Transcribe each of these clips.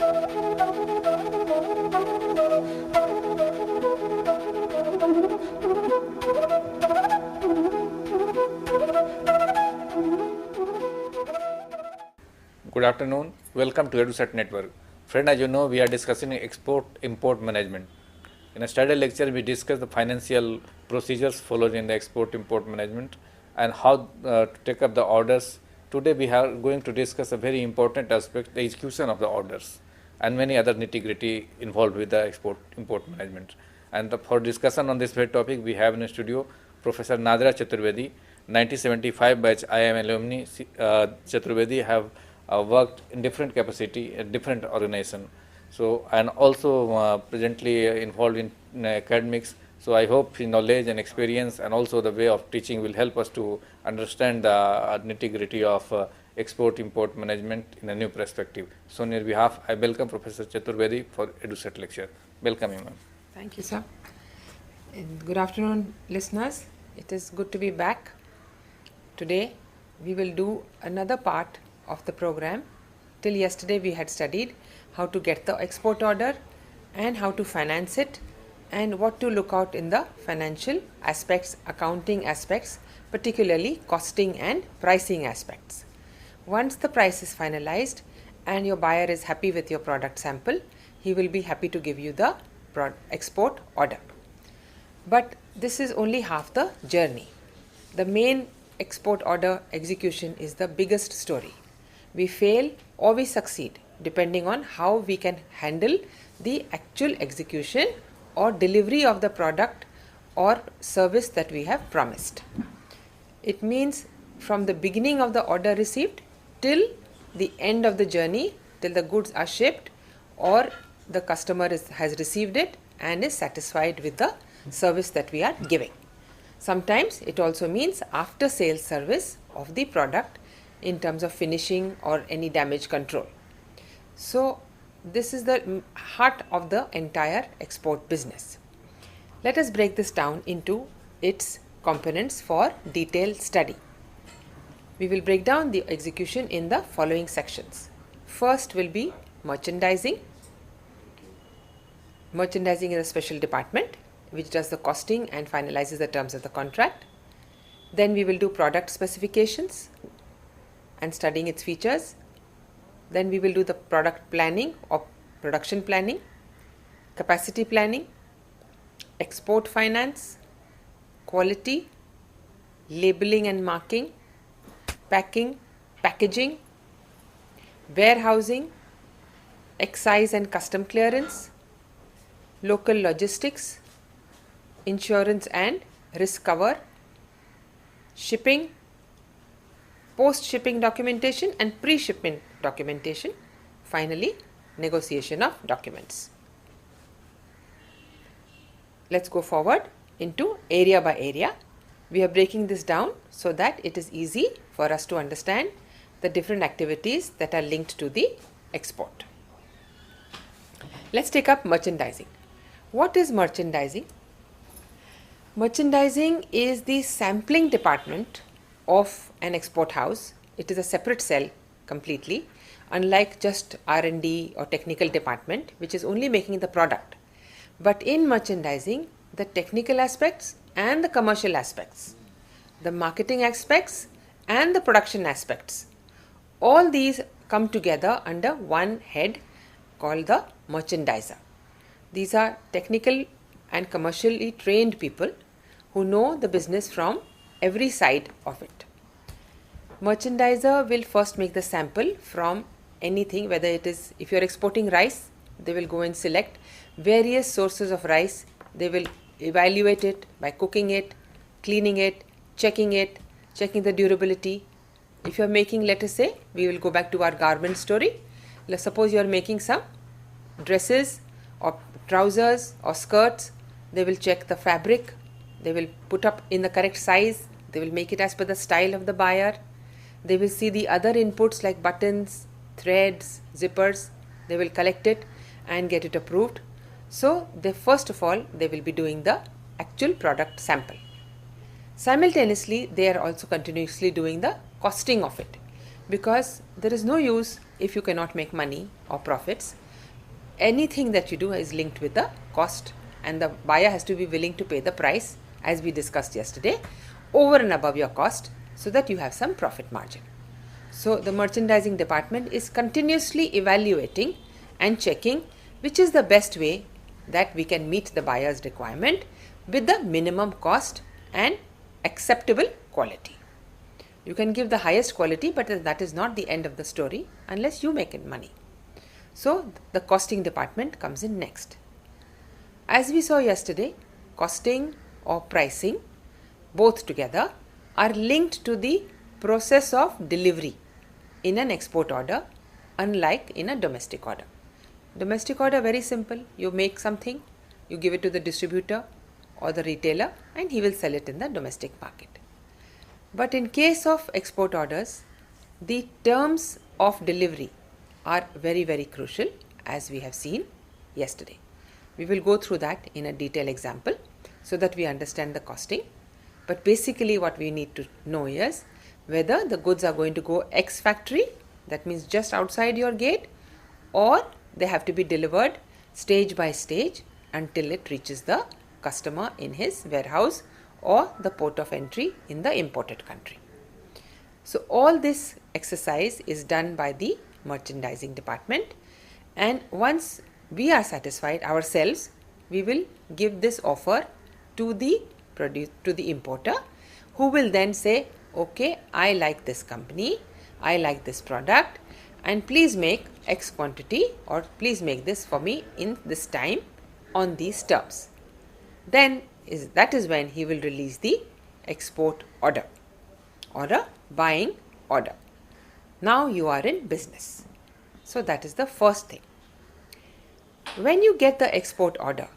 Good afternoon. Welcome to EduSet Network. Friend, as you know, we are discussing export-import management. In a study lecture, we discussed the financial procedures followed in the export-import management and how to take up the orders. Today, we are going to discuss a very important aspect, the execution of the orders and many other nitty-gritty involved with the export-import management. And for discussion on this very topic, we have in the studio Professor Nadra Chaturvedi, 1975 batch IIM alumni. Chaturvedi have worked in different capacity at different organization. So, and also presently involved in academics. So, I hope his knowledge and experience and also the way of teaching will help us to understand the nitty-gritty of export-import management in a new perspective. So, on your behalf, I welcome Professor Chaturvedi for EduSet lecture. Welcome you, ma'am. Thank you, sir. And good afternoon, listeners. It is good to be back. Today, we will do another part of the program. Till yesterday, we had studied how to get the export order and how to finance it and what to look out in the financial aspects, accounting aspects, particularly costing and pricing aspects. Once the price is finalized and your buyer is happy with your product sample, he will be happy to give you the export order. But this is only half the journey. The main export order execution is the biggest story. We fail or we succeed depending on how we can handle the actual execution or delivery of the product or service that we have promised. It means from the beginning of the order received till the end of the journey, till the goods are shipped or the customer has received it and is satisfied with the service that we are giving. Sometimes it also means after sales service of the product in terms of finishing or any damage control. So this is the heart of the entire export business. Let us break this down into its components for detailed study. We will break down the execution in the following sections. First will be merchandising. Merchandising is a special department which does the costing and finalizes the terms of the contract. Then we will do product specifications and studying its features. Then we will do the product planning or production planning, capacity planning, export finance, quality, labeling and marking, packing, packaging, warehousing, excise and custom clearance, local logistics, insurance and risk cover, shipping, post-shipping documentation and pre-shipment documentation, finally negotiation of documents. Let's go forward into area by area. We are breaking this down so that it is easy for us to understand the different activities that are linked to the export. Let's take up merchandising. What is merchandising? Merchandising is the sampling department of an export house. It is a separate cell completely, unlike just R&D or technical department, which is only making the product. But in merchandising, the technical aspects and the commercial aspects, the marketing aspects and the production aspects, all these come together under one head called the merchandiser. These are technical and commercially trained people who know the business from every side of it. Merchandiser will first make the sample from anything, whether it is, if you are exporting rice, they will go and select various sources of rice. They will evaluate it by cooking it, cleaning it, checking the durability. If you are making, let us say, we will go back to our garment story. Let's suppose you are making some dresses or trousers or skirts. They will check the fabric. They will put up in the correct size. They will make it as per the style of the buyer. They will see the other inputs like buttons, threads, zippers. They will collect it and get it approved. So, first of all, they will be doing the actual product sample. Simultaneously, they are also continuously doing the costing of it, because there is no use if you cannot make money or profits. anything that you do is linked with the cost, and the buyer has to be willing to pay the price, as we discussed yesterday, over and above your cost, so that you have some profit margin. So the merchandising department is continuously evaluating and checking which is the best way that we can meet the buyer's requirement with the minimum cost and acceptable quality. You can give the highest quality, but that is not the end of the story unless you make it money. So the costing department comes in next. As we saw yesterday, costing or pricing, both together, are linked to the process of delivery in an export order, unlike in a domestic order. Domestic order, very simple. You make something, you give it to the distributor or the retailer, and he will sell it in the domestic market. But in case of export orders, the terms of delivery are very, very crucial, as we have seen yesterday. We will go through that in a detailed example so that we understand the costing. But basically what we need to know is whether the goods are going to go ex factory, that means just outside your gate, or they have to be delivered stage by stage until it reaches the customer in his warehouse or the port of entry in the imported country. So all this exercise is done by the merchandising department, and once we are satisfied ourselves, we will give this offer to the importer, who will then say, okay, I like this company, I like this product, and please make X quantity, or please make this for me in this time on these terms. Then that is when he will release the export order or a buying order. Now you are in business. So that is the first thing. When you get the export order,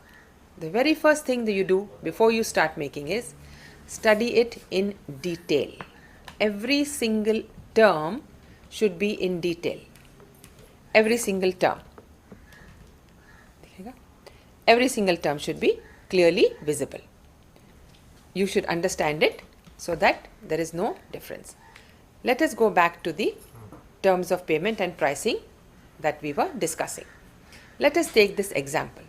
the very first thing that you do before you start making is study it in detail. Every single term should be in detail. Every single term. Every single term should be clearly visible. You should understand it so that there is no difference. Let us go back to the terms of payment and pricing that we were discussing. Let us take this example.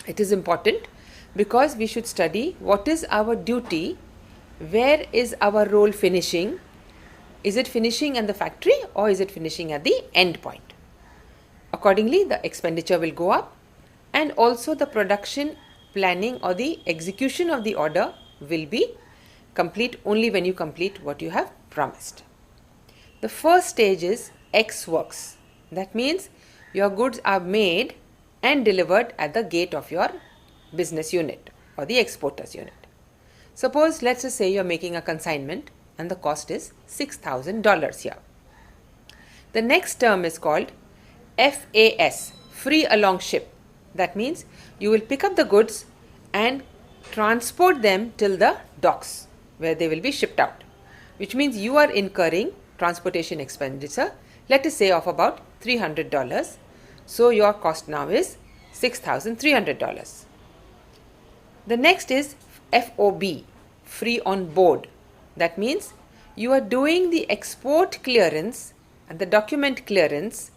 It is important because we should study what is our duty, where is our role finishing. Is it finishing at the factory or is it finishing at the end point? Accordingly, the expenditure will go up, and also the production planning or the execution of the order will be complete only when you complete what you have promised. The first stage is X works. That means your goods are made and delivered at the gate of your business unit or the exporters unit. Suppose, let's just say you're making a consignment and the cost is $6,000 here. The next term is called FAS, free along ship. That means you will pick up the goods and transport them till the docks where they will be shipped out, which means you are incurring transportation expenditure, let us say of about $300. So your cost now is $6,300. The next is FOB, free on board. That means you are doing the export clearance and the document clearance,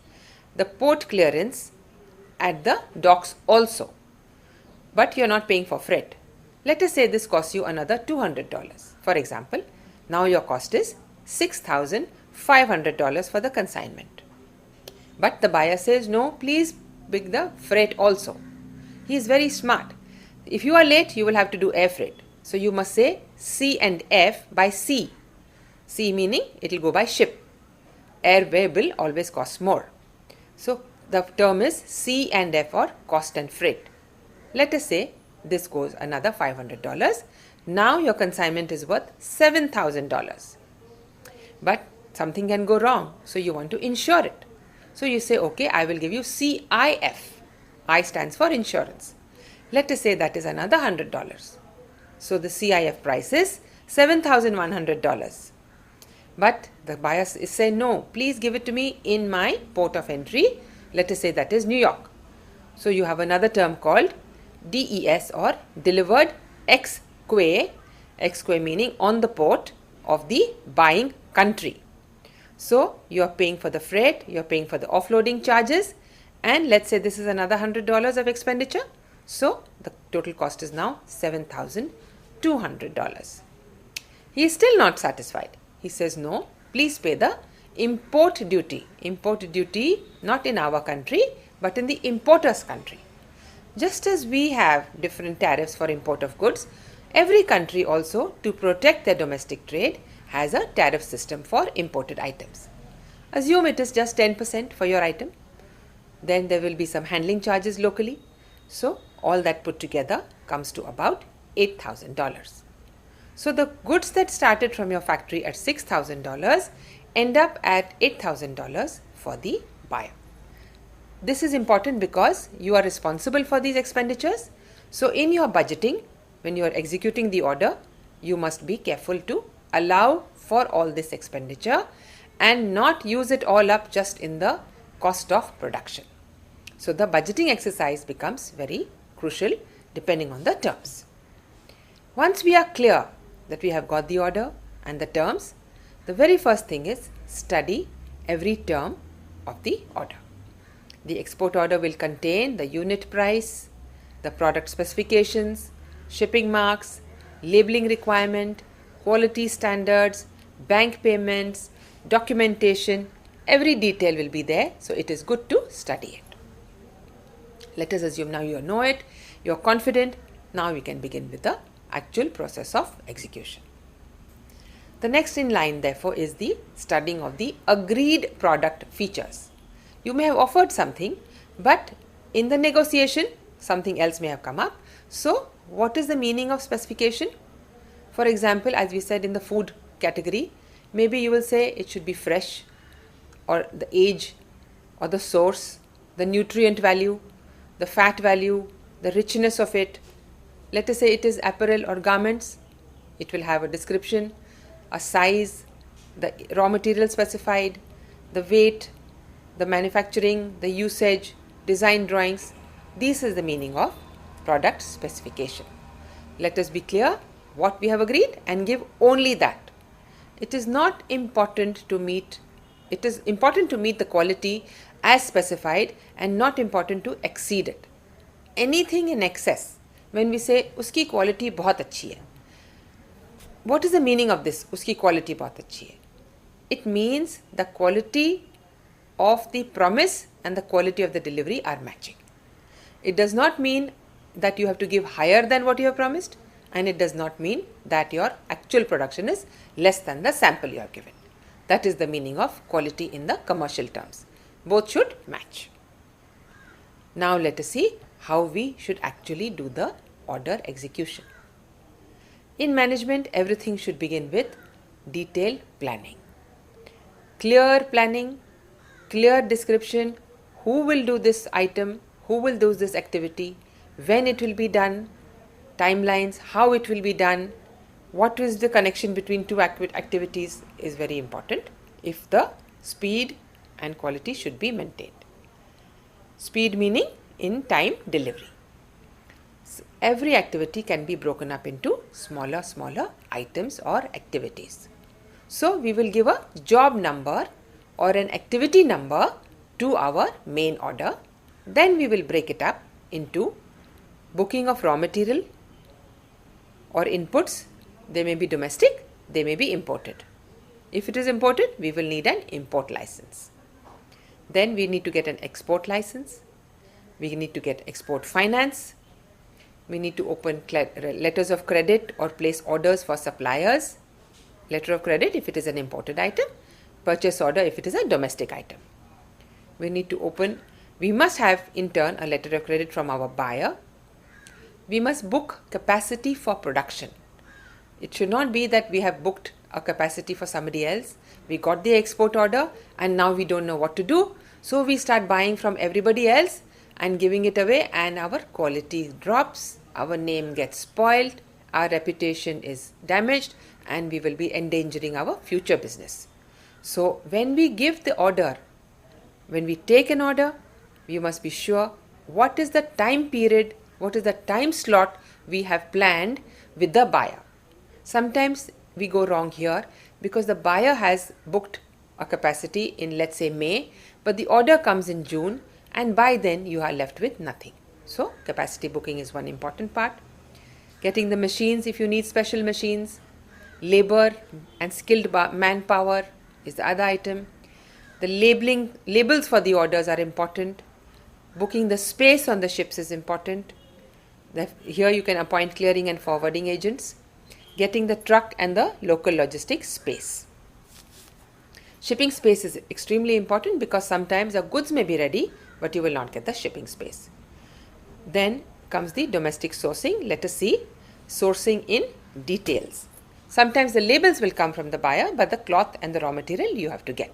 the port clearance at the docks also, but you are not paying for freight. Let us say this costs you another $200. For example, now your cost is $6,500 for the consignment. But the buyer says, no, please pick the freight also. He is very smart. If you are late, you will have to do air freight. So you must say C and F by sea. Sea meaning it will go by ship. Airway bill always costs more. So the term is C and F, or cost and freight. Let us say this goes another $500. Now your consignment is worth $7,000. But something can go wrong, so you want to insure it. So you say, okay, I will give you CIF. I stands for insurance. Let us say that is another $100. So the CIF price is $7,100. But the buyer is saying, no, please give it to me in my port of entry. Let us say that is New York. So you have another term called DES, or delivered ex quay meaning on the port of the buying country. So you are paying for the freight, you are paying for the offloading charges, and let's say this is another $100 of expenditure. So the total cost is now $7,200. He is still not satisfied. He says, no, please pay the import duty. Import duty not in our country but in the importer's country. Just as we have different tariffs for import of goods, every country also, to protect their domestic trade, has a tariff system for imported items. Assume it is just 10% for your item. Then there will be some handling charges locally. So all that put together comes to about $8,000. So the goods that started from your factory at $6,000 end up at $8,000 for the buyer. This is important because you are responsible for these expenditures. So in your budgeting, when you are executing the order, you must be careful to allow for all this expenditure and not use it all up just in the cost of production. So the budgeting exercise becomes very crucial depending on the terms. Once we are clear that we have got the order and the terms, the very first thing is study every term of the order. The export order will contain the unit price, the product specifications, shipping marks, labeling requirement, quality standards, bank payments, documentation. Every detail will be there, so it is good to study it. Let us assume now you know it, you are confident. Now we can begin with the actual process of execution. The next in line, therefore, is the studying of the agreed product features. You may have offered something, but in the negotiation, something else may have come up. So, what is the meaning of specification? For example, as we said in the food category, maybe you will say it should be fresh, or the age, or the source, the nutrient value, the fat value, the richness of it. Let us say it is apparel or garments. It will have a description, a size, the raw material specified, the weight, the manufacturing, the usage, design drawings. This is the meaning of product specification. Let us be clear what we have agreed and give only that. It is not important to meet, it is important to meet the quality as specified and not important to exceed it. Anything in excess, when we say uski quality bahut achhi hai, what is the meaning of this uski quality bahut achhi hai? It means the quality of the promise and the quality of the delivery are matching. It does not mean that you have to give higher than what you have promised, and it does not mean that your actual production is less than the sample you have given. That is the meaning of quality in the commercial terms. Both should match. Now let us see how we should actually do the order execution. In management, everything should begin with detailed planning. Clear planning, clear description, who will do this item, who will do this activity, when it will be done, timelines, how it will be done, what is the connection between two activities is very important if the speed and quality should be maintained. Speed meaning in time delivery. So every activity can be broken up into smaller items or activities. So we will give a job number or an activity number to our main order. Then we will break it up into booking of raw material or inputs. They may be domestic, they may be imported. If it is imported, we will need an import license. Then we need to get an export license. We need to get export finance. We need to open letters of credit or place orders for suppliers. Letter of credit if it is an imported item. Purchase order if it is a domestic item. We must have in turn a letter of credit from our buyer. We must book capacity for production. It should not be that we have booked a capacity for somebody else. We got the export order and now we don't know what to do. So we start buying from everybody else and giving it away, and our quality drops, our name gets spoiled, our reputation is damaged, and we will be endangering our future business. So when we give the order, when we take an order, we must be sure what is the time period, what is the time slot we have planned with the buyer. Sometimes we go wrong here because the buyer has booked a capacity in, let's say, May, but the order comes in June and by then you are left with nothing. So capacity booking is one important part. Getting the machines if you need special machines, labor and skilled manpower is the other item. The labels for the orders are important. Booking the space on the ships is important. Here you can appoint clearing and forwarding agents. Getting the truck and the local logistics space. Shipping space is extremely important because sometimes the goods may be ready, but you will not get the shipping space. Then comes the domestic sourcing. Let us see sourcing in details. Sometimes the labels will come from the buyer, but the cloth and the raw material you have to get.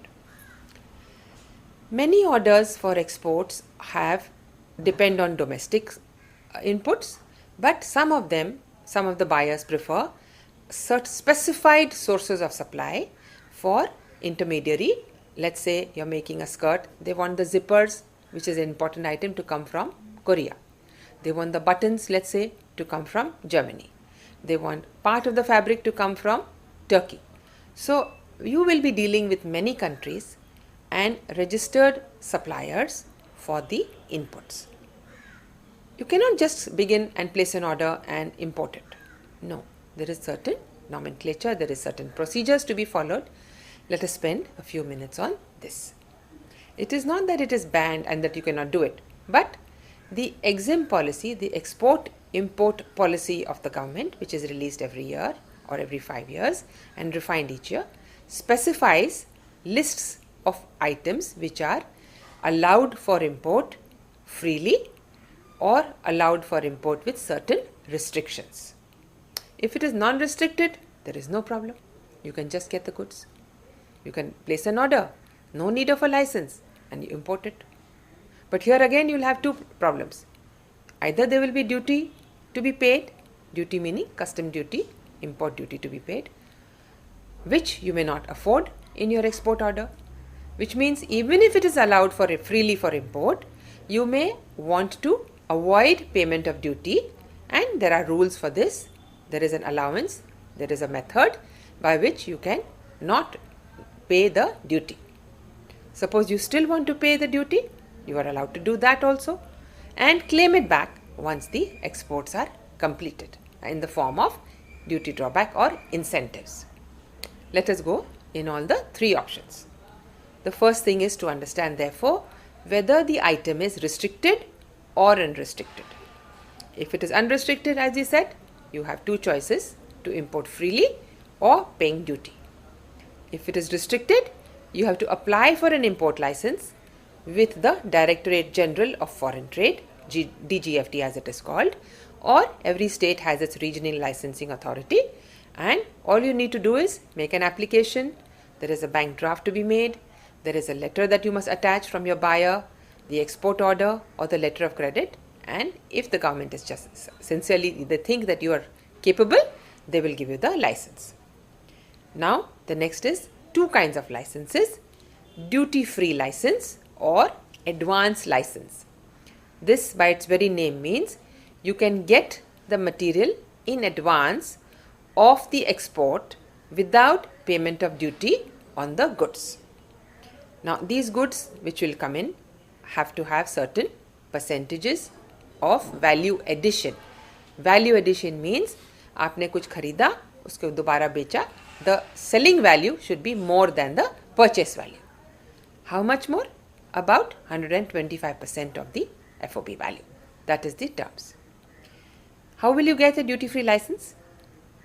Many orders for exports depend on domestic inputs, but some of the buyers prefer specified sources of supply for intermediary. Let's say you're making a skirt, they want the zippers, which is an important item, to come from Korea. They want the buttons, let's say, to come from Germany. They want part of the fabric to come from Turkey. So you will be dealing with many countries and registered suppliers for the inputs. You cannot just begin and place an order and import it. No, there is certain nomenclature, there is certain procedures to be followed. Let us spend a few minutes on this. It is not that it is banned and that you cannot do it, but the EXIM policy, the export-import policy of the government, which is released every year or every 5 years and refined each year, specifies lists of items which are allowed for import freely or allowed for import with certain restrictions. If it is non-restricted, there is no problem. You can just get the goods. You can place an order, no need of a license, and you import it. But here again you will have two problems. Either there will be duty to be paid, duty meaning custom duty, import duty to be paid, which you may not afford in your export order, which means even if it is allowed freely for import, you may want to avoid payment of duty, and there are rules for this. There is an allowance, there is a method by which you can not pay the duty. Suppose you still want to pay the duty, you are allowed to do that also and claim it back once the exports are completed in the form of duty drawback or incentives. Let us go in all the three options. The first thing is to understand, therefore, whether the item is restricted or unrestricted. If it is unrestricted, as we said, you have two choices: to import freely or paying duty. If it is restricted, you have to apply for an import license with the Directorate General of Foreign Trade, DGFT as it is called, or every state has its regional licensing authority, and all you need to do is make an application. There is a bank draft to be made. There is a letter that you must attach from your buyer, the export order or the letter of credit, and if the government is just sincerely, they think that you are capable, they will give you the license. Now the next is two kinds of licenses: duty-free license or advance license. This by its very name means you can get the material in advance of the export without payment of duty on the goods. Now these goods which will come in have to have certain percentages of value addition. Value addition means आपने कुछ खरीदा, उसको दोबारा बेचा, the selling value should be more than the purchase value. How much more? About 125% of the FOB value. That is the terms. How will you get a duty-free license?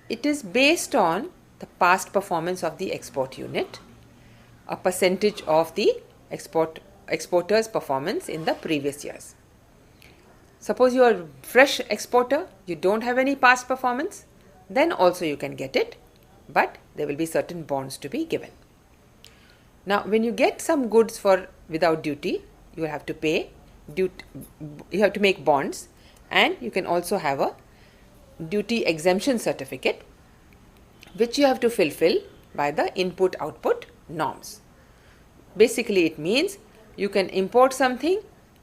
It is based on the past performance of the export unit, a percentage of the exporter's performance in the previous years. Suppose you are a fresh exporter, you don't have any past performance, then also you can get it, but there will be certain bonds to be given. Now when you get some goods without duty, you will have to pay duty, you have to make bonds, and you can also have a duty exemption certificate which you have to fulfill by the input-output norms. Basically it means you can import something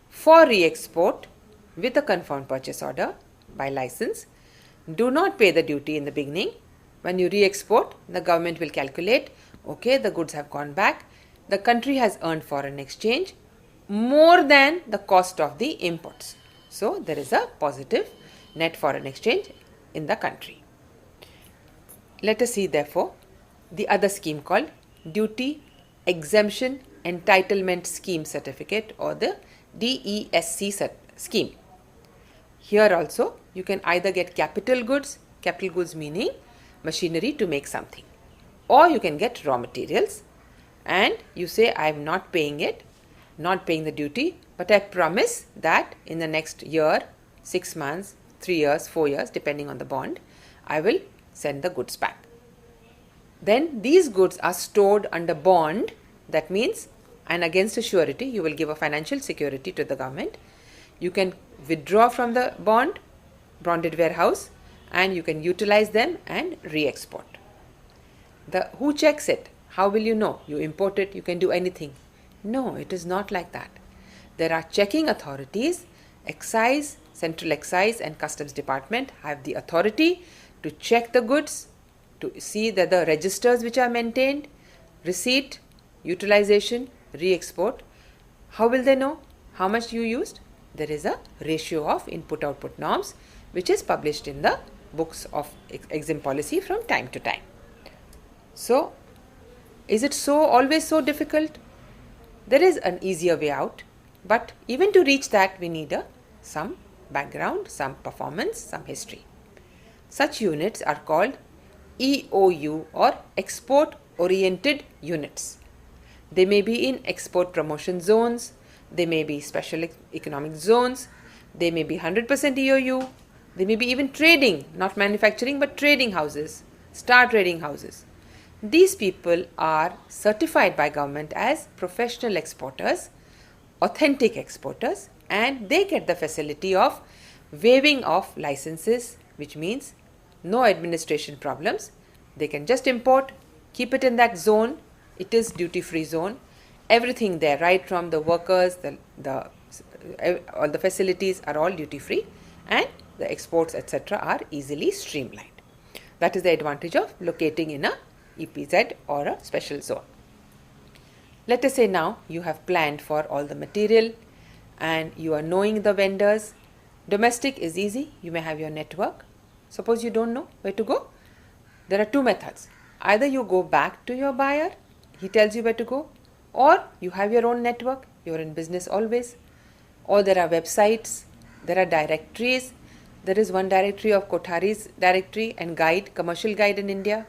for re-export with a confirmed purchase order by license. Do not pay the duty in the beginning. When you re-export, the government will calculate, okay, the goods have gone back, the country has earned foreign exchange, more than the cost of the imports. So there is a positive net foreign exchange in the country. Let us see therefore the other scheme called Duty Exemption Entitlement Scheme Certificate, or the DESC scheme. Here also you can either get capital goods meaning machinery to make something, or you can get raw materials and you say, I am not paying the duty, but I promise that in the next year, 6 months, 3 years, 4 years, depending on the bond, I will send the goods back. Then these goods are stored under bond. That means, and against a surety, you will give a financial security to the government. You can withdraw from the bonded warehouse, and you can utilize them and re-export. Who checks it? How will you know? You import it, you can do anything. No, it is not like that. There are checking authorities. Excise, Central Excise and Customs Department have the authority to check the goods, to see that the registers which are maintained, receipt, utilization, re-export. How will they know how much you used? There is a ratio of input-output norms which is published in the books of exim policy from time to time. So, is it always so difficult? There is an easier way out, but even to reach that we need some background, some performance, some history. Such units are called EOU, or Export-Oriented Units. They may be in export promotion zones, they may be special economic zones, they may be 100% EOU, they may be even trading, not manufacturing but trading houses, star trading houses. These people are certified by government as professional exporters, authentic exporters, and they get the facility of waiving of licenses, which means no administration problems. They can just import, keep it in that zone. It is duty-free zone. Everything there, right from the workers, all the facilities are all duty-free, and the exports, etc., are easily streamlined. That is the advantage of locating in a EPZ or a special zone. Let us say now you have planned for all the material and you are knowing the vendors. Domestic is easy. You may have your network. Suppose you don't know where to go. There are two methods. Either you go back to your buyer, he tells you where to go, or you have your own network, you're in business always, or there are websites, there are directories. There is one directory of Kothari's directory and guide, commercial guide in India.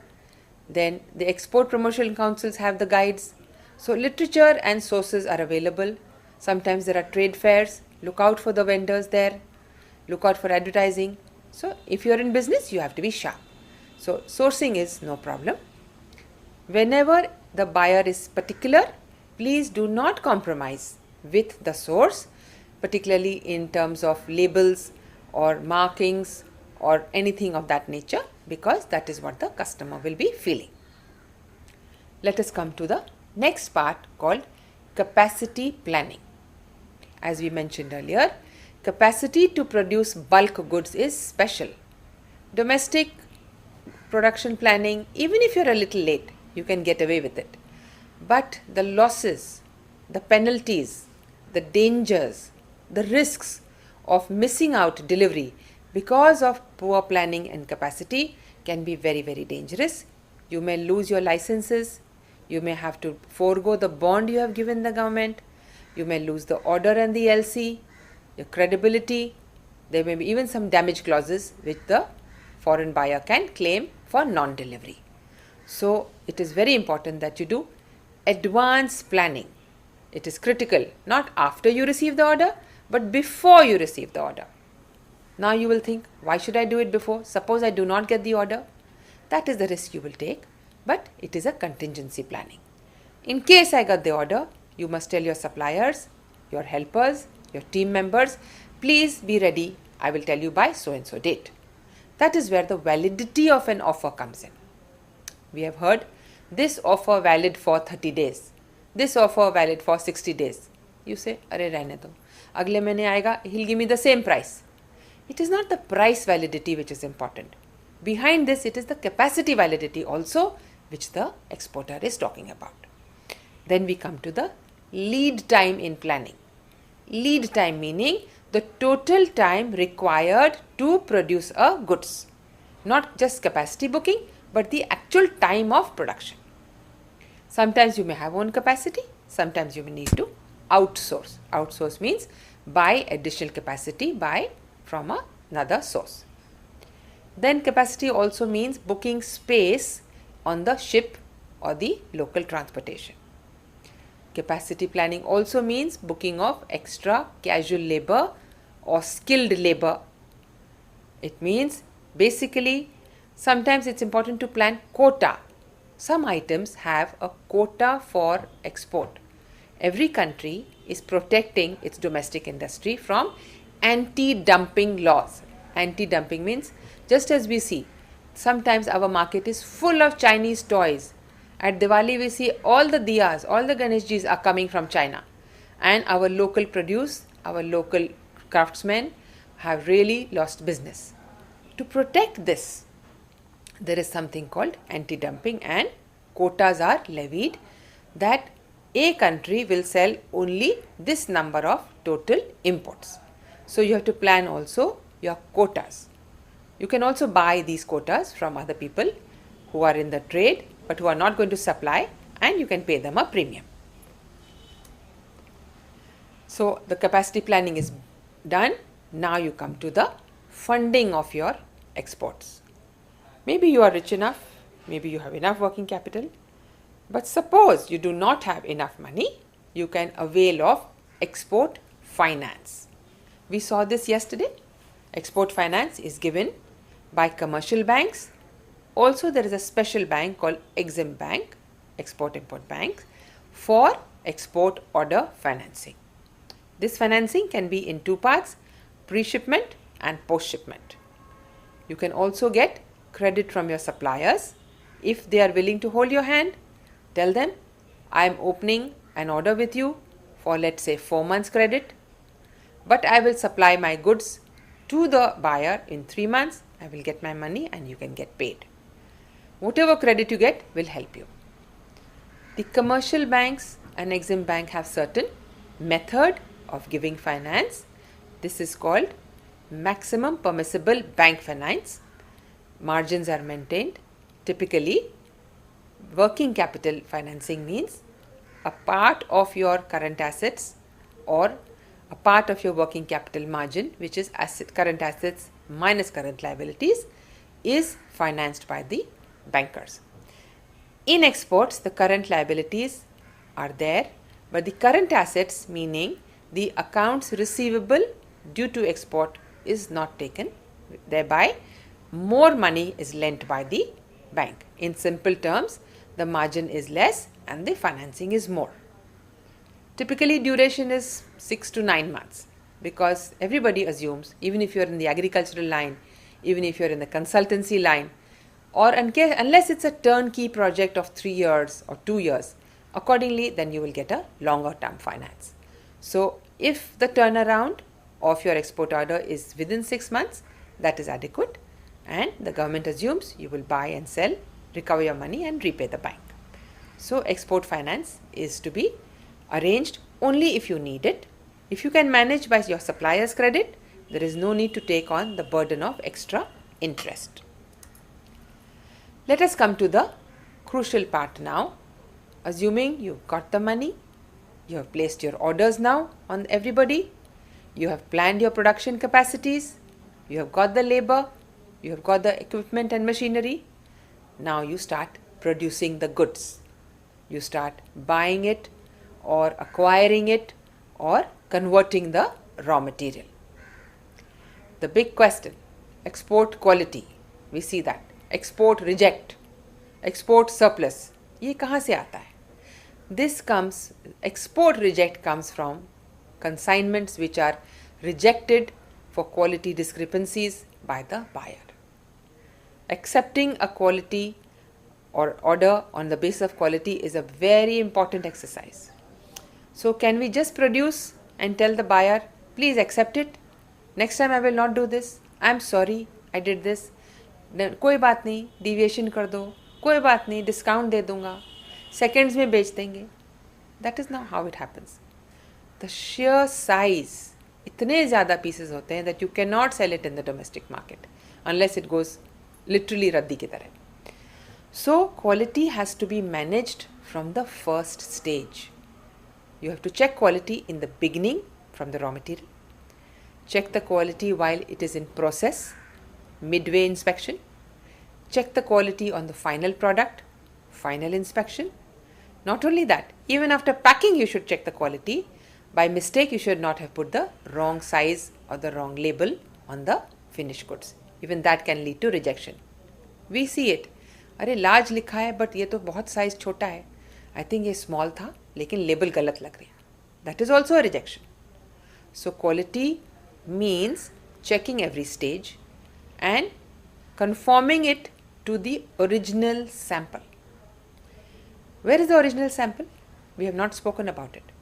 Then the export promotion councils have the guides. So literature and sources are available. Sometimes there are trade fairs. Look out for the vendors there. Look out for advertising. So if you're in business, you have to be sharp. So sourcing is no problem. Whenever the buyer is particular, please do not compromise with the source, particularly in terms of labels or markings or anything of that nature, because that is what the customer will be feeling. Let us come to the next part called capacity planning. As we mentioned earlier, capacity to produce bulk goods is special. Domestic production planning, even if you're a little late, you can get away with it. But the losses, the penalties, the dangers, the risks of missing out delivery because of poor planning and capacity can be very, very dangerous. You may lose your licenses. You may have to forego the bond you have given the government. You may lose the order and the LC, your credibility. There may be even some damage clauses which the foreign buyer can claim for non-delivery. So it is very important that you do advanced planning. It is critical, not after you receive the order, but before you receive the order. Now you will think, why should I do it before? Suppose I do not get the order. That is the risk you will take, but it is a contingency planning. In case I got the order, you must tell your suppliers, your helpers, your team members, please be ready. I will tell you by so and so date. That is where the validity of an offer comes in. We have heard this offer valid for 30 days. This offer valid for 60 days. You say, "Arey rehne do. Agle mahine aayega, he'll give me the same price." It is not the price validity which is important. Behind this, it is the capacity validity also which the exporter is talking about. Then we come to the lead time in planning. Lead time meaning the total time required to produce a goods. Not just capacity booking, but the actual time of production. Sometimes you may have own capacity, sometimes you may need to outsource. Outsource means buy additional capacity from another source. Then capacity also means booking space on the ship or the local transportation. Capacity planning also means booking of extra casual labor or skilled labor. It means basically sometimes it's important to plan quota. Some items have a quota for export. Every country is protecting its domestic industry from anti-dumping laws. Anti-dumping means, just as we see, sometimes our market is full of Chinese toys. At Diwali we see all the diyas, all the Ganeshjis are coming from China. And our local produce, our local craftsmen have really lost business. To protect this, there is something called anti-dumping, and quotas are levied that a country will sell only this number of total imports. So you have to plan also your quotas. You can also buy these quotas from other people who are in the trade but who are not going to supply, and you can pay them a premium. So the capacity planning is done. Now you come to the funding of your exports. Maybe you are rich enough, maybe you have enough working capital, but suppose you do not have enough money, you can avail of export finance. We saw this yesterday. Export finance is given by commercial banks. Also there is a special bank called Exemption Bank, Export-Import Bank, for export order financing. This financing can be in two parts, pre-shipment and post-shipment. You can also get credit from your suppliers. If they are willing to hold your hand, tell them, I am opening an order with you for, let's say, 4 months credit, but I will supply my goods to the buyer in 3 months. I will get my money and you can get paid. Whatever credit you get will help you. The commercial banks and Exim Bank have certain method of giving finance. This is called maximum permissible bank finance. Margins are maintained. Typically, working capital financing means a part of your current assets or a part of your working capital margin, which is current assets minus current liabilities, is financed by the bankers. In exports, the current liabilities are there, but the current assets, meaning the accounts receivable due to export, is not taken. Thereby, more money is lent by the bank. In simple terms, the margin is less and the financing is more. Typically, duration is 6 to 9 months, because everybody assumes, even if you are in the agricultural line, even if you are in the consultancy line, or unless it's a turnkey project of 3 years or 2 years, accordingly then you will get a longer term finance. So if the turnaround of your export order is within 6 months, that is adequate, and the government assumes you will buy and sell, recover your money and repay the bank. So export finance is to be arranged only if you need it. If you can manage by your supplier's credit, there is no need to take on the burden of extra interest. Let us come to the crucial part now. Assuming you've got the money, you have placed your orders now on everybody, you have planned your production capacities, you have got the labor, you have got the equipment and machinery. Now you start producing the goods. You start buying it or acquiring it or converting the raw material. The big question, export quality, we see that. Export reject, export surplus, ये कहाँ से आता है? This comes, export reject comes from consignments which are rejected for quality discrepancies by the buyer. Accepting a quality or order on the basis of quality is a very important exercise. So can we just produce and tell the buyer, please accept it, next time I will not do this, I am sorry I did this, कोई बात नहीं, deviation कर दो, कोई बात नहीं, discount दे दूंगा, seconds में बेच देंगे. That is not how it happens. the sheer size, इतने ज़्यादा pieces होते हैं that you cannot sell it in the domestic market unless it goes literally रद्दी की तरह. So quality has to be managed from the first stage. You have to check quality in the beginning from the raw material. Check the quality while it is in process, midway inspection. Check the quality on the final product, final inspection. Not only that, even after packing you should check the quality. By mistake you should not have put the wrong size or the wrong label on the finished goods. Even that can lead to rejection. We see it. अरे large लिखा है but ये तो बहुत size छोटा है. I think ये small था लेकिन लेबल गलत लग रही है. That is also a rejection. So quality means checking every stage and conforming it to the original sample. Where is the original sample? We have not spoken about it.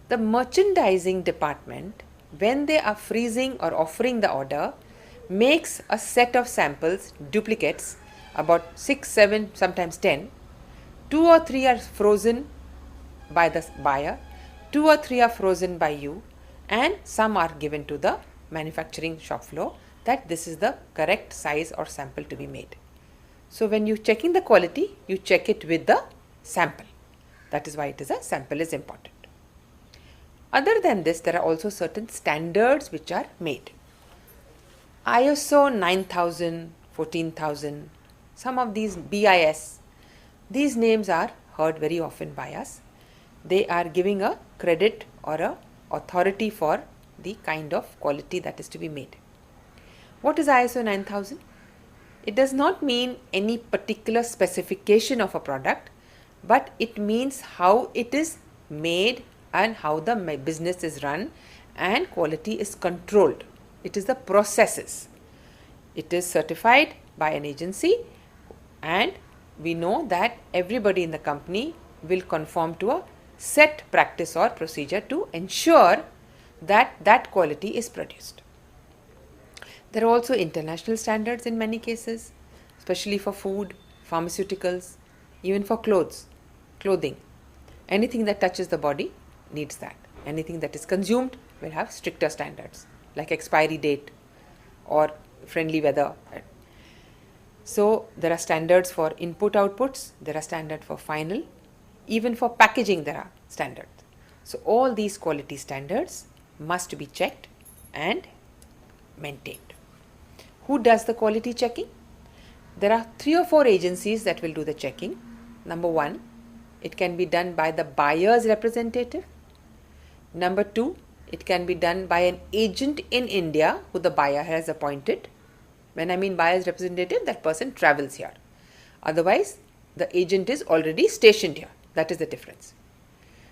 The merchandising department, when they are freezing or offering the order, makes a set of samples, duplicates, about 6, 7, sometimes 10. 2 or 3 are frozen by the buyer, 2 or 3 are frozen by you, and some are given to the manufacturing shop floor that this is the correct size or sample to be made. So when you checking the quality, you check it with the sample. That is why it is a sample is important. Other than this, there are also certain standards which are made. ISO 9000, 14000, some of these BIS, these names are heard very often by us. They are giving a credit or a authority for the kind of quality that is to be made. What is ISO 9000? It does not mean any particular specification of a product, but it means how it is made and how the business is run and quality is controlled. It is the processes. It is certified by an agency and we know that everybody in the company will conform to a set practice or procedure to ensure that that quality is produced. There are also international standards in many cases, especially for food, pharmaceuticals, even for clothing. Anything that touches the body needs that. Anything that is consumed will have stricter standards like expiry date or friendly weather. So there are standards for input outputs, there are standards for final, even for packaging there are standards. So all these quality standards must be checked and maintained. Who does the quality checking? There are 3 or 4 agencies that will do the checking. Number 1, it can be done by the buyer's representative. Number 2, it can be done by an agent in India who the buyer has appointed. When I mean buyer's representative, that person travels here. Otherwise, the agent is already stationed here. That is the difference.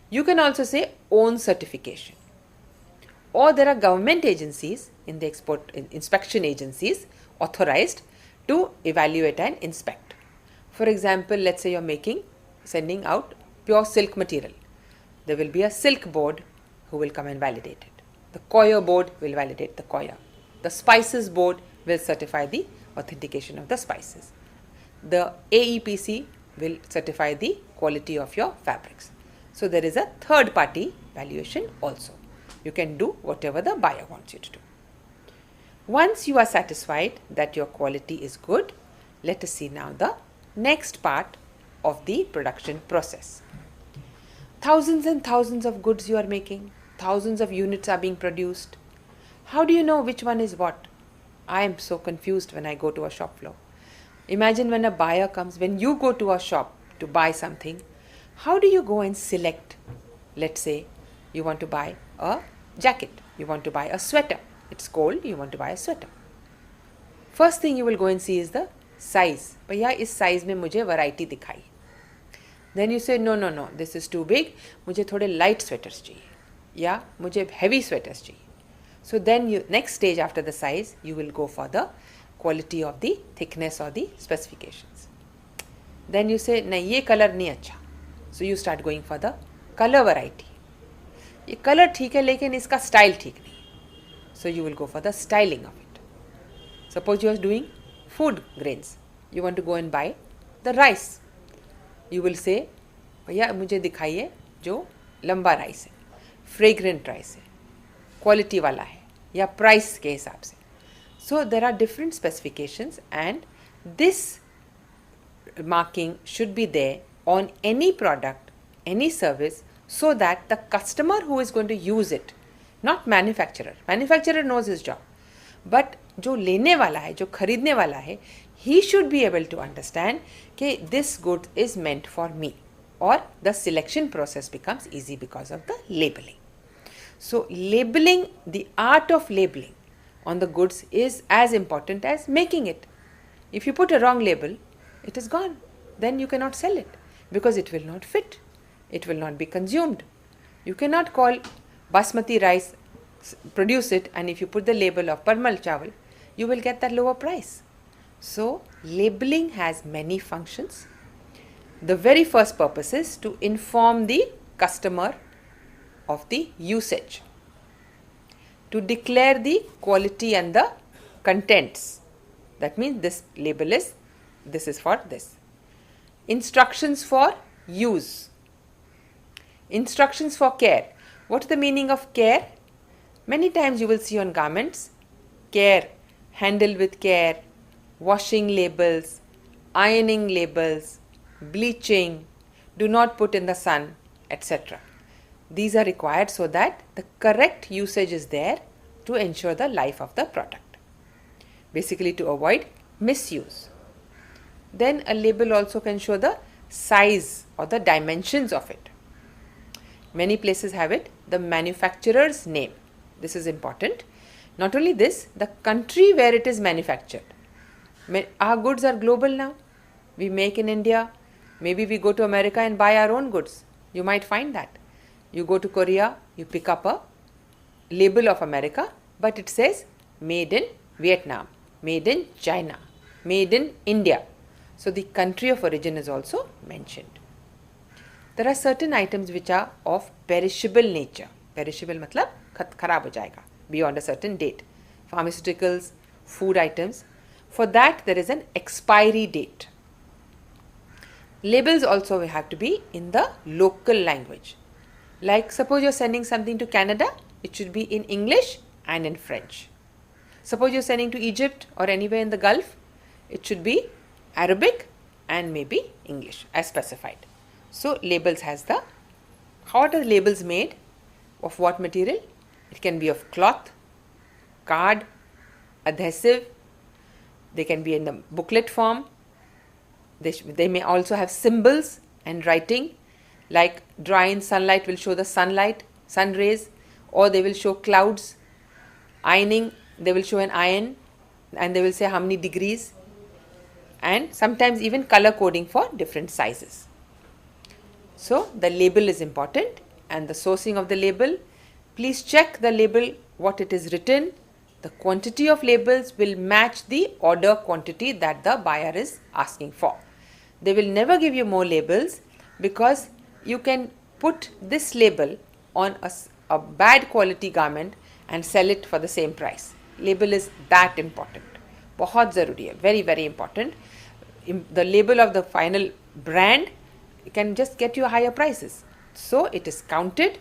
You can also say own certification. Or there are government agencies in the inspection agencies authorized to evaluate and inspect. For example, let's say you're sending out pure silk material. There will be a silk board who will come and validate it. The coir board will validate the coir. The spices board will certify the authentication of the spices. The AEPC will certify the quality of your fabrics. So there is a third party valuation also. You can do whatever the buyer wants you to do. Once you are satisfied that your quality is good, let us see now the next part of the production process. Thousands and thousands of goods you are making, thousands of units are being produced. How do you know which one is what? I am so confused when I go to a shop floor. Imagine when a buyer comes, when you go to a shop to buy something, how do you go and select? Let's say you want to buy a jacket, you want to buy a sweater. It's cold, you want to buy a sweater. First thing you will go and see is the size. भैया इस size में मुझे variety दिखाई. Then you say no, this is too big. मुझे थोड़े light sweaters चाहिए या मुझे heavy sweaters चाहिए. So then next stage after the size, you will go for the quality of the thickness or the specifications. Then you say नहीं ये color नहीं अच्छा. So you start going for the color variety. ये color ठीक है लेकिन इसका style ठीक नहीं. So you will go for the styling of it. Suppose you are doing food grains. You want to go and buy the rice. You will say भैया मुझे दिखाइए जो लंबा राइस है. फ्रेग्रेंट राइस है, क्वालिटी वाला है, या प्राइस के हिसाब से. So there are different specifications, and this marking should be there on any product, any service, so that the customer who is going to use it, not manufacturer knows his job, but जो लेने वाला है, जो खरीदने वाला है, he should be able to understand कि this good is meant for me, or the selection process becomes easy because of the labeling. So labeling, the art of labeling on the goods is as important as making it. If you put a wrong label, it is gone. Then you cannot sell it because it will not fit. It will not be consumed. You cannot call basmati rice, produce it, and if you put the label of parmal chawal, you will get that lower price. So labeling has many functions. The very first purpose is to inform the customer of the usage, to declare the quality and the contents. That means this label is, this is for this. Instructions for use. Instructions for care. What is the meaning of care? Many times you will see on garments, care, handle with care, washing labels, ironing labels, bleaching, do not put in the sun, etc. These are required so that the correct usage is there to ensure the life of the product. Basically to avoid misuse. Then a label also can show the size or the dimensions of it. Many places have it, the manufacturer's name. This is important. Not only this, the country where it is manufactured. Our goods are global now. We make in India. Maybe we go to America and buy our own goods. You might find that. You go to Korea, you pick up a label of America, but it says made in Vietnam, made in China, made in India. So the country of origin is also mentioned. There are certain items which are of perishable nature. Perishable matlab kharab ho jayega beyond a certain date. Pharmaceuticals, food items. For that there is an expiry date. Labels also have to be in the local language. Like suppose you are sending something to Canada, it should be in English and in French. Suppose you are sending to Egypt or anywhere in the Gulf, it should be Arabic and maybe English as specified. So labels has the, how are the labels made? Of what material? It can be of cloth, card, adhesive, they can be in the booklet form, they may also have symbols and writing, like dry in sunlight will show the sunlight, sun rays, or they will show clouds. Ironing, they will show an iron and they will say how many degrees, and sometimes even color coding for different sizes. So the label is important, and the sourcing of the label. Please check the label, what it is written. The quantity of labels will match the order quantity that the buyer is asking for. They will never give you more labels because you can put this label on a bad quality garment and sell it for the same price. Label is that important. बहुत ज़रूरी है, very very important. The label of the final brand can just get you higher prices. So it is counted,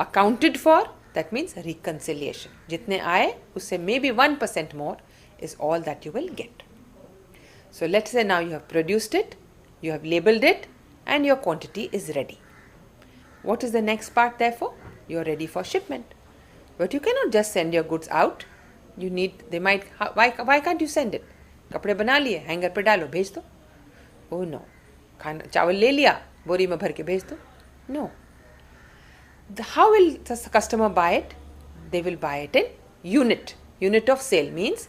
accounted for. That means reconciliation. जितने आए उससे maybe 1% more is all that you will get. So let's say now you have produced it, you have labeled it, and your quantity is ready. What is the next part therefore? You are ready for shipment. But you cannot just send your goods out. You need, they might, why can't you send it? कपड़े बना लिए, hanger पे डालो, भेज दो. Oh no. खाना चावल ले लिया, बोरी में भर के भेज दो. No. How will the customer buy it? They will buy it in unit. Unit of sale means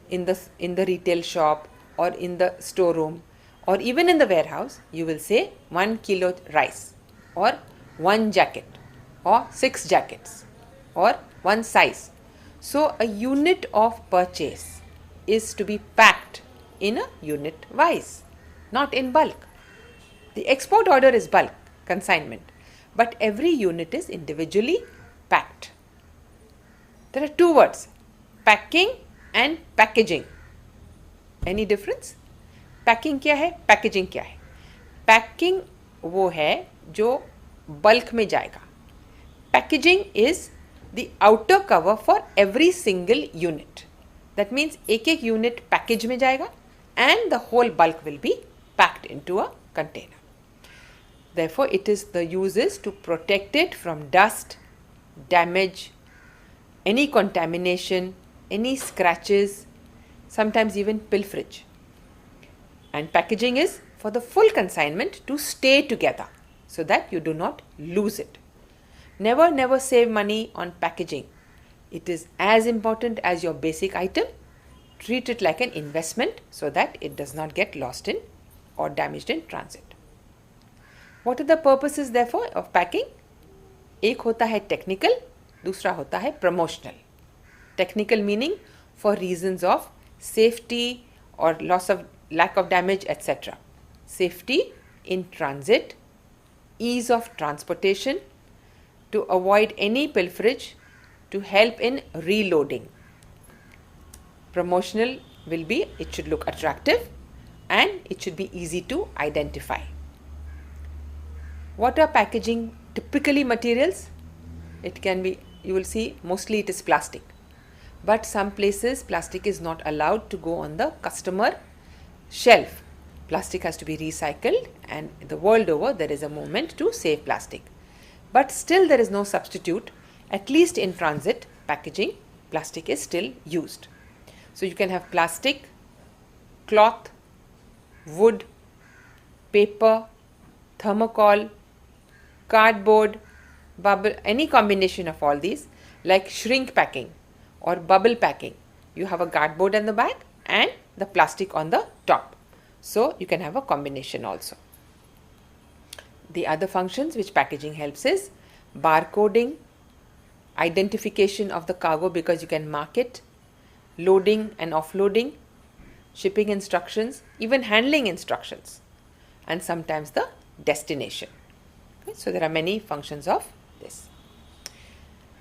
in the retail shop or in the storeroom or even in the warehouse, you will say 1 kilo rice or 1 jacket or 6 jackets or 1 size. So a unit of purchase is to be packed in a unit wise, not in bulk. The export order is bulk, consignment, but every unit is individually packed. There are two words, packing and packaging. Any difference? Packing क्या है? Packaging क्या है? Packing वो है जो bulk में जाएगा. Packaging is the outer cover for every single unit. That means एक unit package में जाएगा and the whole bulk will be packed into a container. Therefore, the use is to protect it from dust, damage, any contamination, any scratches, sometimes even pilferage. And packaging is for the full consignment to stay together so that you do not lose it. Never save money on packaging. It is as important as your basic item. Treat it like an investment so that it does not get lost in or damaged in transit. What are the purposes therefore of packing? एक होता है technical, दूसरा होता है promotional. Technical meaning for reasons of safety or lack of damage, etc. Safety in transit, ease of transportation, to avoid any pilferage, to help in reloading. Promotional will be, it should look attractive and it should be easy to identify. What are packaging typically materials? It can be, you will see, mostly it is plastic. But some places plastic is not allowed to go on the customer shelf. Plastic has to be recycled, and the world over there is a movement to save plastic. But still there is no substitute. At least in transit packaging, plastic is still used. So you can have plastic, cloth, wood, paper, thermocol, cardboard, bubble, any combination of all these, like shrink packing or bubble packing. You have a cardboard on the back and the plastic on the top. So you can have a combination also. The other functions which packaging helps is barcoding, identification of the cargo because you can mark it, loading and offloading, shipping instructions, even handling instructions, and sometimes the destination. Okay, so there are many functions of this.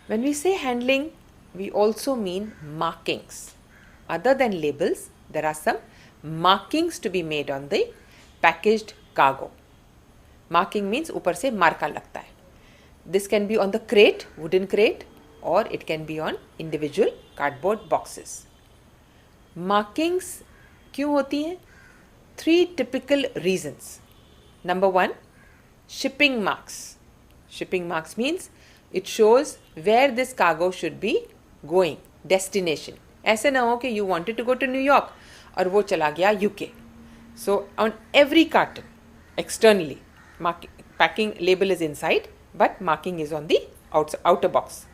When we say handling, we also mean markings. Other than labels, there are some markings to be made on the packaged cargo. Marking means ऊपर से मार्का लगता है. This can be on the crate, wooden crate, or it can be on individual cardboard boxes. Markings क्यों होती हैं? 3 typical reasons. Number 1, shipping marks. Shipping marks means it shows where this cargo should be going, destination. ऐसे ना हो कि you wanted to go to New York और वो चला गया UK. So on every carton, externally, packing label is inside, but marking is on the outer box.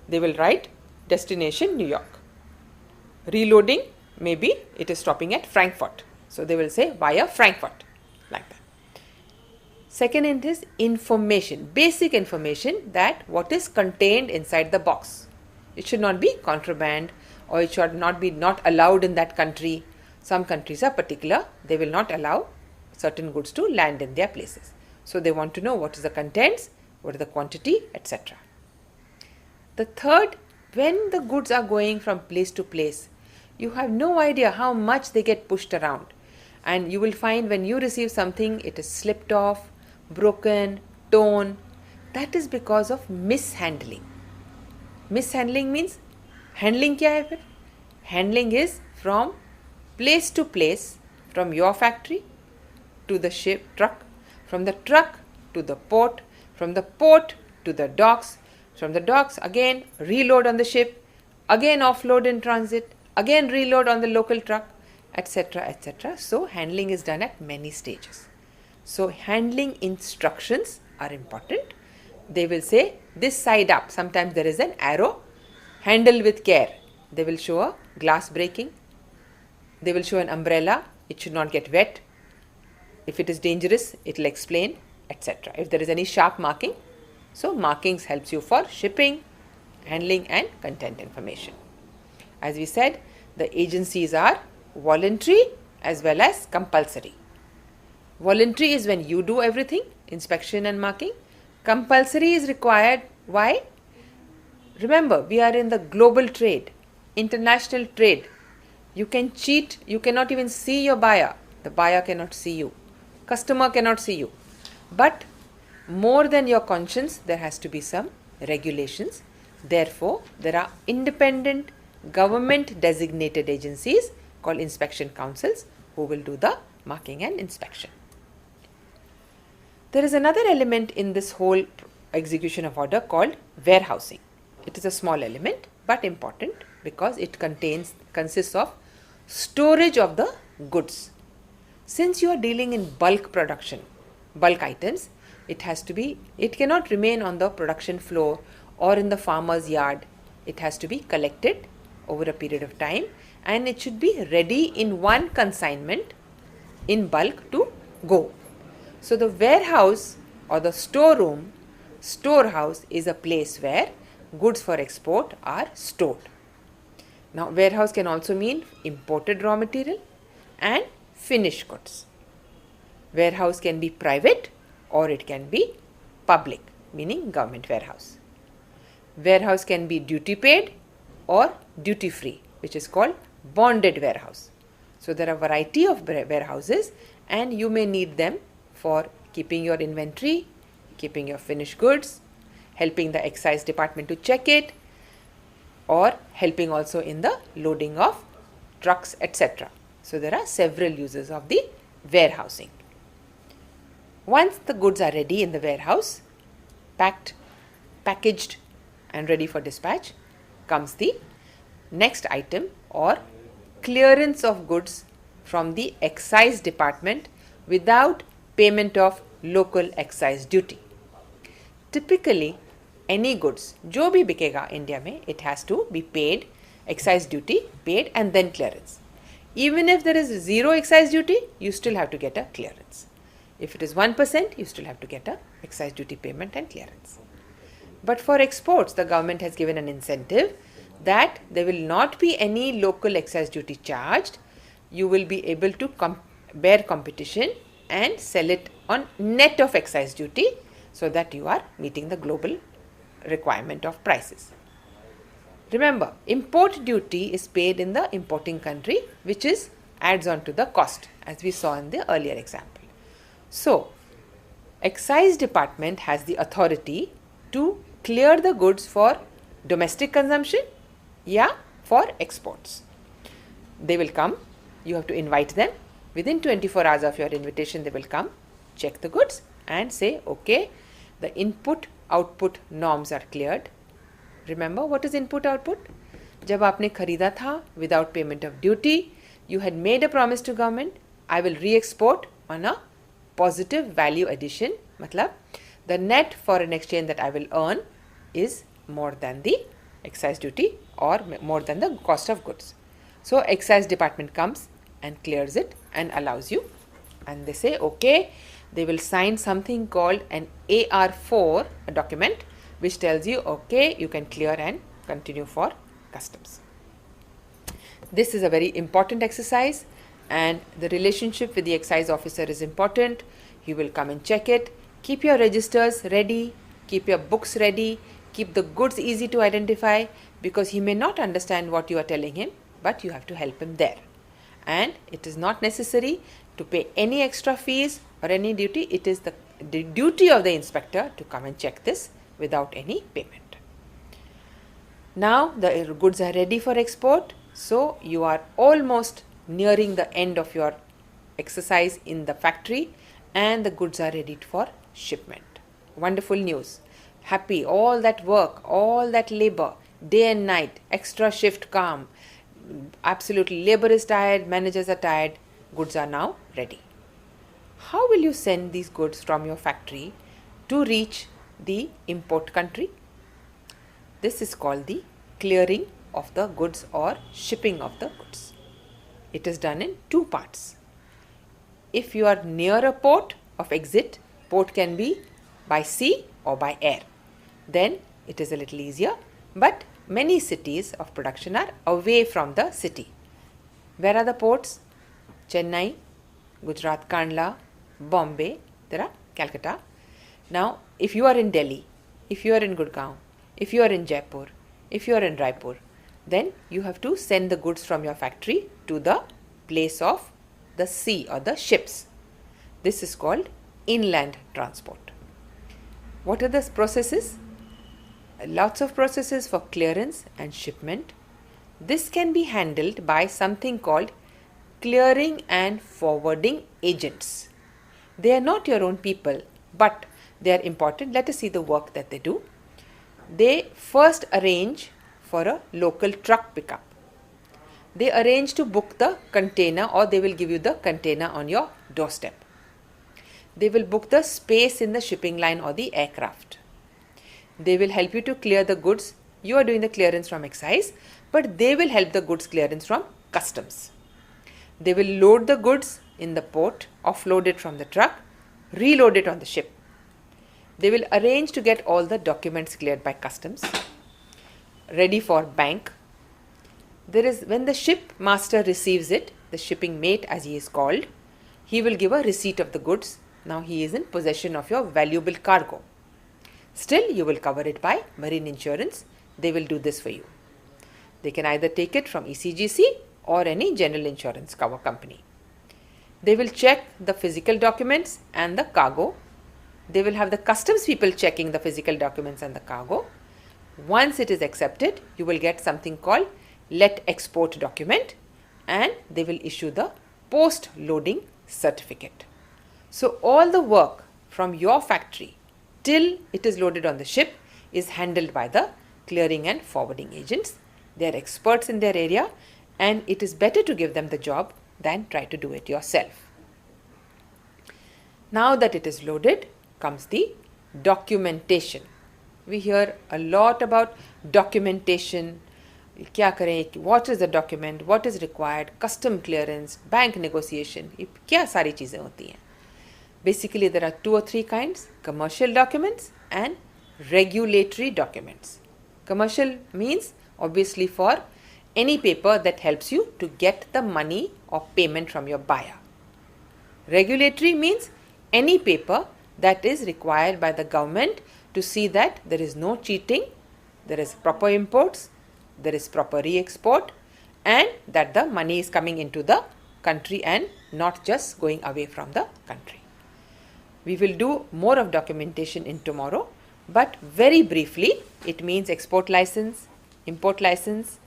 They will write destination New York. Reloading, maybe it is stopping at Frankfurt. So they will say via Frankfurt, like that. Second is information, basic information that what is contained inside the box. It should not be contraband, or it should not be not allowed in that country. Some countries are particular, they will not allow certain goods to land in their places. So they want to know what is the contents, what is the quantity, etc. The third, when the goods are going from place to place, you have no idea how much they get pushed around. And you will find when you receive something, it is slipped off, broken, torn. That is because of mishandling. Mishandling means, handling क्या है फिर? Handling is from place to place, from your factory to the ship truck, from the truck to the port, from the port to the docks, from the docks again reload on the ship, again offload in transit, again reload on the local truck, etc., etc. So handling is done at many stages. So handling instructions are important. They will say this side up. Sometimes there is an arrow. Handle with care. They will show a glass breaking. They will show an umbrella. It should not get wet. If it is dangerous, it will explain, etc. If there is any sharp marking. So markings helps you for shipping, handling and content information. As we said, the agencies are voluntary as well as compulsory. Voluntary is when you do everything, inspection and marking. Compulsory is required. Why? Remember, we are in the global trade, international trade. You can cheat, you cannot even see your buyer. The buyer cannot see you. Customer cannot see you. But more than your conscience, there has to be some regulations. Therefore, there are independent government designated agencies called inspection councils who will do the marking and inspection. There is another element in this whole execution of order called warehousing. It is a small element but important because it consists of storage of the goods. Since you are dealing in bulk production, bulk items, it cannot remain on the production floor or in the farmer's yard. It has to be collected over a period of time and it should be ready in one consignment in bulk to go. So the warehouse or the storehouse is a place where goods for export are stored. Now warehouse can also mean imported raw material and finished goods. Warehouse can be private or it can be public, meaning government warehouse. Warehouse can be duty paid or duty free, which is called bonded warehouse. So there are a variety of warehouses and you may need them for keeping your inventory, keeping your finished goods, helping the excise department to check it, or helping also in the loading of trucks, etc. So there are several uses of the warehousing. Once the goods are ready in the warehouse, packed, packaged and ready for dispatch, comes the next item or clearance of goods from the excise department without payment of local excise duty. Typically, any goods, जो भी बिकेगा India में, it has to be paid, excise duty paid and then clearance. Even if there is zero excise duty, you still have to get a clearance. If it is 1%, you still have to get a excise duty payment and clearance. But for exports, the government has given an incentive that there will not be any local excise duty charged. You will be able to bear competition and sell it on net of excise duty so that you are meeting the global requirement of prices. Remember, import duty is paid in the importing country, which adds on to the cost, as we saw in the earlier example. So, excise department has the authority to clear the goods for domestic consumption, for exports. They will come, you have to invite them. Within 24 hours of your invitation, they will come, check the goods and say, okay, the input-output norms are cleared. Remember what is input-output? जब आपने खरीदा था without payment of duty, you had made a promise to government, I will re-export on a positive value addition. मतलब the net foreign exchange that I will earn is more than the excise duty or more than the cost of goods. So excise department comes and clears it and allows you, and they say okay, they will sign something called an AR4, a document which tells you okay, you can clear and continue for customs. This is a very important exercise and the relationship with the excise officer is important. He will come and check it. Keep your registers ready, keep your books ready, keep the goods easy to identify because he may not understand what you are telling him, but you have to help him there. And it is not necessary to pay any extra fees or any duty. It is the duty of the inspector to come and check this without any payment. Now the goods are ready for export, so you are almost nearing the end of your exercise in the factory and the goods are ready for shipment. Wonderful news. Happy, all that work, all that labor, day and night, extra shift calm, absolutely labor is tired, managers are tired, goods are now ready. How will you send these goods from your factory to reach the import country? This is called the clearing of the goods or shipping of the goods. It is done in two parts. If you are near a port of exit, port can be by sea or by air. Then it is a little easier, but many cities of production are away from the city. Where are the ports? Chennai, Gujarat, Kandla, Bombay, there are Calcutta. Now, if you are in Delhi, if you are in Gurgaon, if you are in Jaipur, if you are in Raipur, then you have to send the goods from your factory to the place of the sea or the ships. This is called inland transport. What are the processes? lots of processes for clearance and shipment. This can be handled by something called clearing and forwarding agents. They are not your own people, but they are important. Let us see the work that they do. They first arrange for a local truck pickup. They arrange to book the container, or they will give you the container on your doorstep. They will book the space in the shipping line or the aircraft. They will help you to clear the goods. You are doing the clearance from excise, but they will help the goods clearance from customs. They will load the goods in the port, offload it from the truck, reload it on the ship. They will arrange to get all the documents cleared by customs, ready for bank. When the ship master receives it, the shipping mate as he is called, he will give a receipt of the goods. Now he is in possession of your valuable cargo. Still, you will cover it by marine insurance. They will do this for you. They can either take it from ECGC or any general insurance cover company. They will check the physical documents and the cargo. They will have the customs people checking the physical documents and the cargo. Once it is accepted, you will get something called let export document, and they will issue the post loading certificate. So all the work from your factory till it is loaded on the ship is handled by the clearing and forwarding agents. They are experts in their area, and it is better to give them the job than try to do it yourself. Now that it is loaded comes the documentation. We hear a lot about documentation. क्या करें, what is the document, what is required, custom clearance, bank negotiation, क्या सारी चीज़ें होती हैं. Basically, there are 2 or 3 kinds: commercial documents and regulatory documents. Commercial means obviously for any paper that helps you to get the money or payment from your buyer. Regulatory means any paper that is required by the government to see that there is no cheating, there is proper imports, there is proper re-export, and that the money is coming into the country and not just going away from the country. We will do more of documentation in tomorrow, but very briefly, it means export license, import license,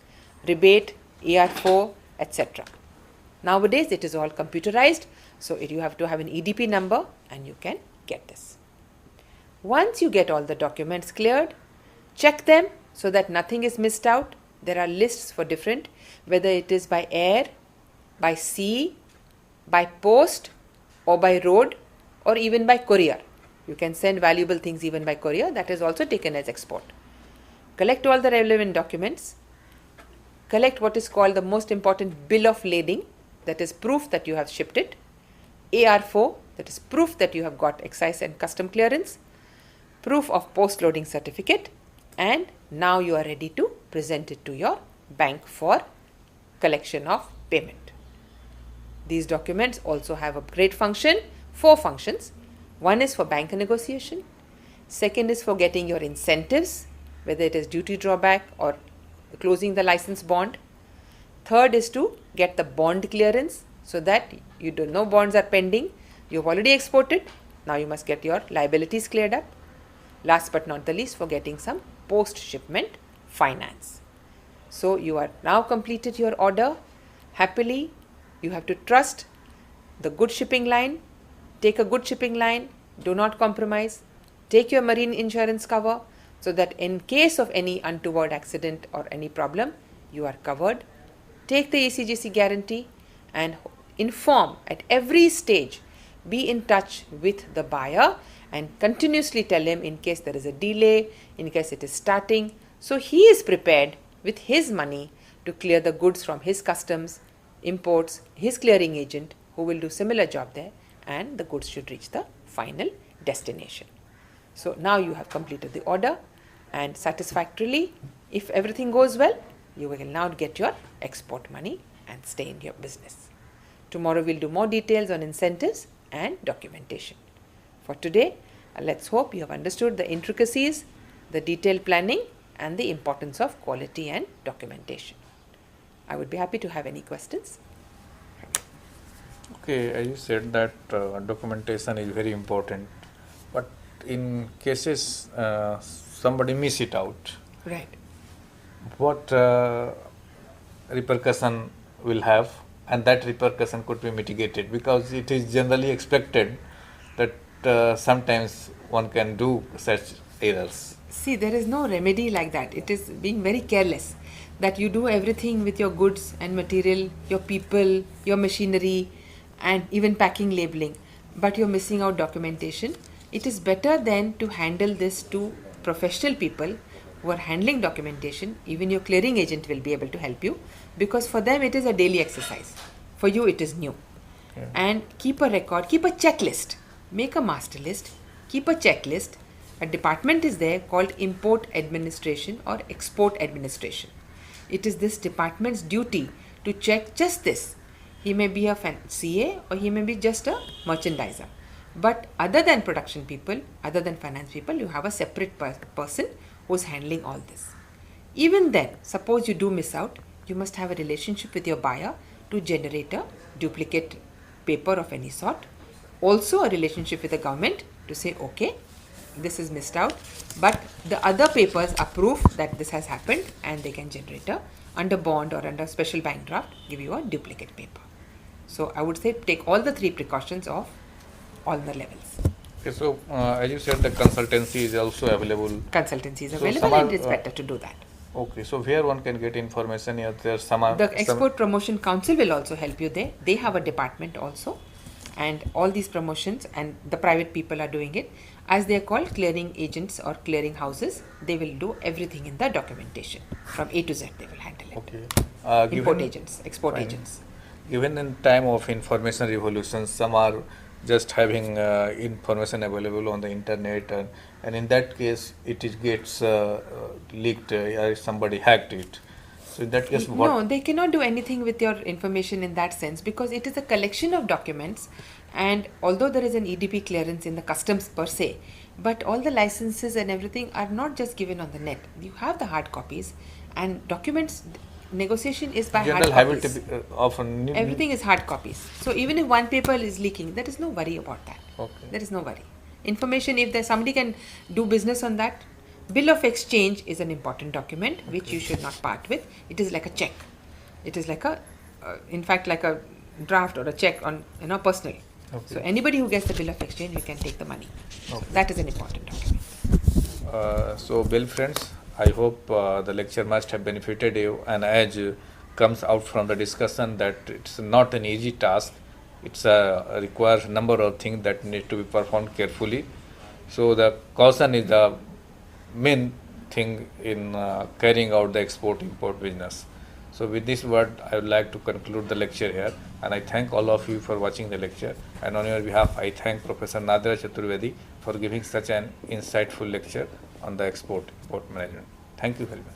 rebate, AR4, etc. Nowadays, it is all computerized, so you have to have an EDP number and you can get this. Once you get all the documents cleared, check them so that nothing is missed out. There are lists for different, whether it is by air, by sea, by post, or by road, or even by courier. You can send valuable things even by courier. That is also taken as export. Collect all the relevant documents. Collect what is called the most important bill of lading, that is proof that you have shipped it. AR4, that is proof that you have got excise and custom clearance. Proof of post-loading certificate, and now you are ready to present it to your bank for collection of payment. These documents also have a great function, 4 functions. One is for bank negotiation, second is for getting your incentives, whether it is duty drawback or closing the license bond. Third is to get the bond clearance so that you don't know bonds are pending. You've already exported, now you must get your liabilities cleared up. Last but not the least, for getting some post-shipment finance. So you are now completed your order. Happily, you have to trust the good shipping line. Take a good shipping line. Do not compromise. Take your marine insurance cover so that in case of any untoward accident or any problem, you are covered. Take the ECGC guarantee and inform at every stage. Be in touch with the buyer and continuously tell him in case there is a delay, in case it is starting. So he is prepared with his money to clear the goods from his customs, imports, his clearing agent who will do similar job there, and the goods should reach the final destination. So now you have completed the order, and satisfactorily, if everything goes well, you will now get your export money and stay in your business. Tomorrow we'll do more details on incentives and documentation. For today, let's hope you have understood the intricacies, the detailed planning, and the importance of quality and documentation. I would be happy to have any questions. Okay, as you said that documentation is very important, but in cases somebody miss it out, Right. what repercussion will have, and that repercussion could be mitigated, because it is generally expected that sometimes one can do such errors. See, there is no remedy like that. It is being very careless that you do everything with your goods and material, your people, your machinery, and even packing, labeling, but you're missing out documentation. It is better then to handle this to professional people who are handling documentation. Even your clearing agent will be able to help you, because for them it is a daily exercise. For you, it is new. Yeah. And keep a record, keep a checklist, make a master list, keep a checklist. A department is there called Import Administration or Export Administration. It is this department's duty to check just this. He may be a CA or he may be just a merchandiser. But other than production people, other than finance people, you have a separate person who's handling all this. Even then, suppose you do miss out, you must have a relationship with your buyer to generate a duplicate paper of any sort. Also a relationship with the government to say, okay, this is missed out, but the other papers are proof that this has happened, and they can generate a under bond or under special bank draft, give you a duplicate paper. So I would say take all the three precautions of all the levels. Okay, so as you said, the consultancy is also available. Consultancy is So available, some are, and it's better to do that. Okay, so where one can get information? Here, there some are The Export Promotion Council will also help you there. They have a department also, and all these promotions and the private people are doing it. As they are called clearing agents or clearing houses, they will do everything in the documentation. From A to Z, they will handle it. Okay. Import agents, export fine. agents. Given in time of information revolution, some are just having information available on the internet, and in that case, it gets leaked, or somebody hacked it. So in that case, what? No, they cannot do anything with your information in that sense, because it is a collection of documents, and although there is an EDP clearance in the customs per se, but all the licenses and everything are not just given on the net. You have the hard copies, and documents negotiation is by General hard habit copies. often. Everything is hard copies. So even if one paper is leaking, there is no worry about that. Okay. There is no worry. Information, if there's somebody can do business on that. Bill of exchange is an important document which you should not part with. It is like a check. It is like a, in fact, like a draft or a check on, personal. Okay. So anybody who gets the bill of exchange, you can take the money. Okay. So that is an important document. So, well, friends, I hope the lecture must have benefited you, and as comes out from the discussion that it's not an easy task. It's requires number of things that need to be performed carefully. So the caution is the main thing in carrying out the export-import business. So with this word, I would like to conclude the lecture here, and I thank all of you for watching the lecture. And on your behalf, I thank Professor Nadra Chaturvedi for giving such an insightful lecture on the export-import management. Thank you very much.